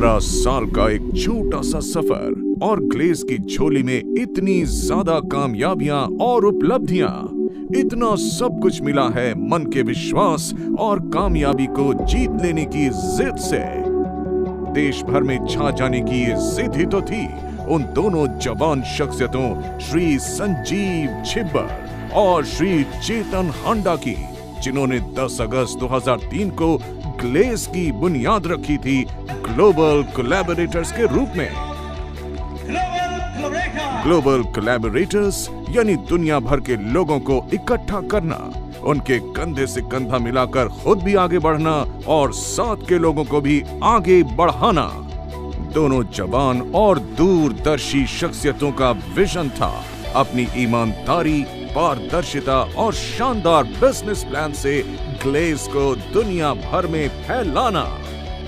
12 साल का एक छोटा सा सफर और ग्लेस की झोली में इतनी ज्यादा कामयाबियां और उपलब्धियां, इतना सब कुछ मिला है मन के विश्वास और कामयाबी को जीत लेने की जिद से। देश भर में छा जाने की ये जिद ही तो थी उन दोनों जवान शख्सियतों श्री संजीव छिब्बर और श्री चेतन हांडा की, जिन्होंने 10 अगस्त 2003 को ग्लेस की बुनियाद रखी थी ग्लोबल कोलैबोरेटर्स के रूप में। ग्लोबल कोलैबोरेटर्स यानी दुनिया भर के लोगों को इकट्ठा करना, उनके कंधे से कंधा मिलाकर खुद भी आगे बढ़ना और साथ के लोगों को भी आगे बढ़ाना। दोनों जवान और दूरदर्शी शख्सियतों का विजन था अपनी ईमानदारी, पारदर्शिता और शानदार बिजनेस प्लान से ग्लेस को दुनिया भर में फैलाना,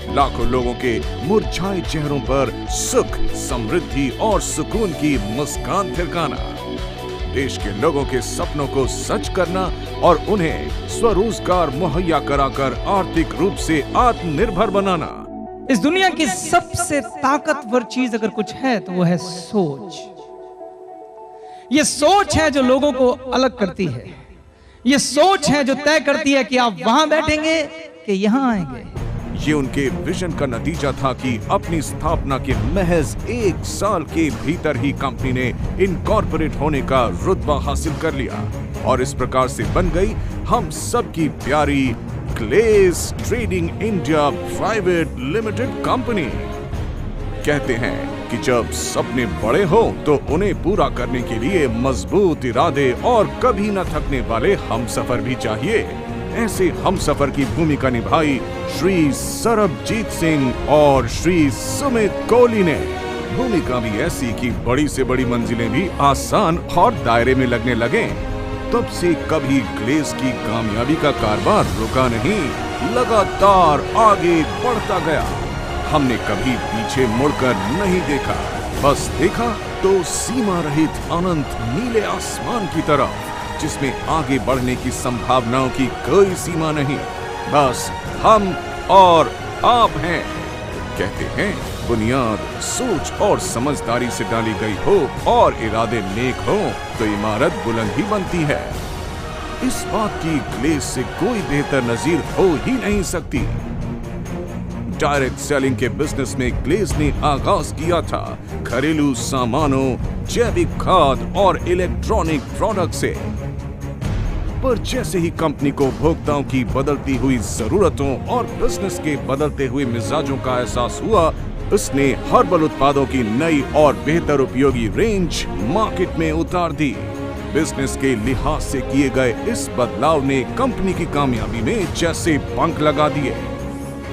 लाखों लोगों के मुरझाए चेहरों पर सुख, समृद्धि और सुकून की मुस्कान थिरकाना, देश के लोगों के सपनों को सच करना और उन्हें स्वरोजगार मुहैया कराकर आर्थिक रूप से आत्मनिर्भर बनाना। इस दुनिया की सबसे ताकतवर चीज अगर कुछ है तो वो है सोच। ये सोच है जो लोगों को अलग करती है। ये सोच है जो तय करती है कि आप वहां बैठेंगे कि यहां आएंगे। ये उनके विजन का नतीजा था कि अपनी स्थापना के महज 1 साल के भीतर ही कंपनी ने इनकॉर्पोरेट होने का रुतबा हासिल कर लिया और इस प्रकार से बन गई हम सबकी प्यारी glace trading India private limited company. कहते हैं कि जब सपने बड़े हो तो उन्हें पूरा करने के लिए मजबूत इरादे और कभी न थकने वाले हमसफर भी चाहिए। ऐसे हमसफर की भूमिका निभाई श्री सरबजीत सिंह और श्री सुमित कोहली ने। भूमिका भी ऐसी कि बड़ी से बड़ी मंजिलें भी आसान और दायरे में लगने लगे। तब से कभी ग्लेस की कामयाबी का कारवां रुका नहीं, लगातार आगे बढ़ता गया। हमने कभी पीछे मुड़कर नहीं देखा, बस देखा तो सीमा रहित अनंत नीले आसमान की तरफ, जिसमें आगे बढ़ने की संभावनाओं की कोई सीमा नहीं। बस हम और आप हैं। कहते हैं बुनियाद सोच और समझदारी से डाली गई हो और इरादे नेक हो तो इमारत बुलंद ही बनती है। इस बात की ग्लेस से कोई बेहतर नजीर हो ही नहीं सकती। डायरेक्ट सेलिंग के बिजनेस में ग्लेस ने आगाज किया था घरेलू सामानों, जैविक खाद और इलेक्ट्रॉनिक प्रोडक्ट से। पर जैसे ही कंपनी को उपभोक्ताओं की बदलती हुई जरूरतों और बिजनेस के बदलते हुए मिजाजों का एहसास हुआ, उसने हर्बल उत्पादों की नई और बेहतर उपयोगी रेंज मार्केट में उतार दी। बिजनेस के लिहाज से किए गए इस बदलाव ने कंपनी की कामयाबी में जैसे पंख लगा दिए।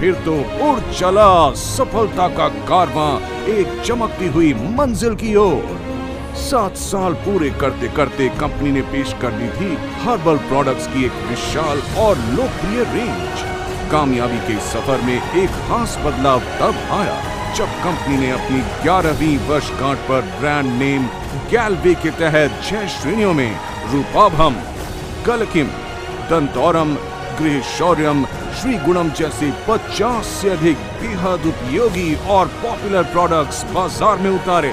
फिर तो उड़ चला सफलता का कारवां एक चमकती हुई मंजिल की ओर। 7 साल पूरे करते करते कंपनी ने पेश कर दी थी हर्बल प्रोडक्ट्स की एक विशाल और लोकप्रिय रेंज। कामयाबी के सफर में एक खास बदलाव तब आया जब कंपनी ने अपनी 11वीं वर्षगांठ पर ब्रांड नेम गैल्वे के तहत 6 श्रेणियों में रूपाभम, कलकिम, दंतौरम, गृह शौर्यम, श्री गुणम जैसे 50 से अधिक बेहद उपयोगी और पॉपुलर प्रोडक्ट्स बाजार में उतारे।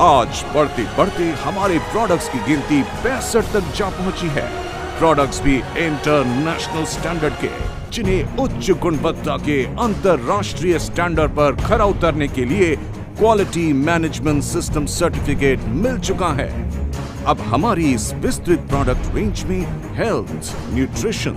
आज बढ़ते बढ़ते हमारे प्रोडक्ट्स की गिनती 65 तक जा पहुंची है। प्रोडक्ट्स भी इंटरनेशनल स्टैंडर्ड के, जिन्हें उच्च गुणवत्ता के अंतरराष्ट्रीय स्टैंडर्ड पर खरा उतरने के लिए क्वालिटी मैनेजमेंट सिस्टम सर्टिफिकेट मिल चुका है। अब हमारी इस विस्तृत प्रोडक्ट रेंज में हेल्थ, न्यूट्रिशन,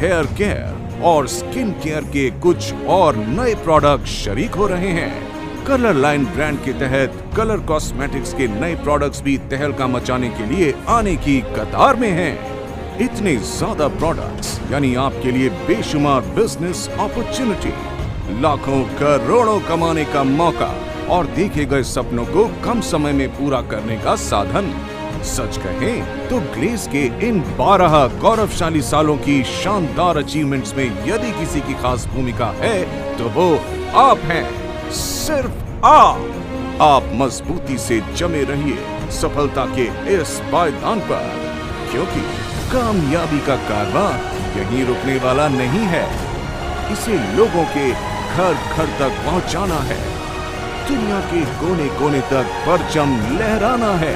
हेयर केयर और स्किन केयर के कुछ और नए प्रोडक्ट शरीक हो रहे हैं। कलर लाइन ब्रांड के तहत कलर कॉस्मेटिक्स के नए प्रोडक्ट्स भी तहलका मचाने के लिए आने की कतार में हैं। इतने ज्यादा प्रोडक्ट्स यानी आपके लिए बेशुमार बिजनेस अपॉर्चुनिटी, लाखों करोड़ों कमाने का मौका और देखे गए सपनों को कम समय में पूरा करने का साधन। सच कहें तो ग्लेस के इन 12 गौरवशाली सालों की शानदार अचीवमेंट्स में यदि किसी की खास भूमिका है तो वो आप हैं, सिर्फ आप मजबूती से जमे रहिए सफलता के इस पायदान पर, क्योंकि कामयाबी का कारवां यहीं रुकने वाला नहीं है। इसे लोगों के घर घर तक पहुंचाना है, दुनिया के कोने कोने तक परचम लहराना है।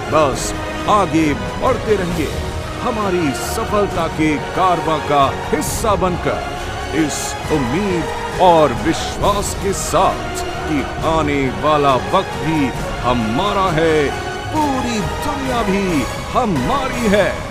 बस आगे बढ़ते रहिए हमारी सफलता के कारवां का हिस्सा बनकर, इस उम्मीद और विश्वास के साथ कि आने वाला वक्त भी हमारा है, पूरी दुनिया भी हमारी है।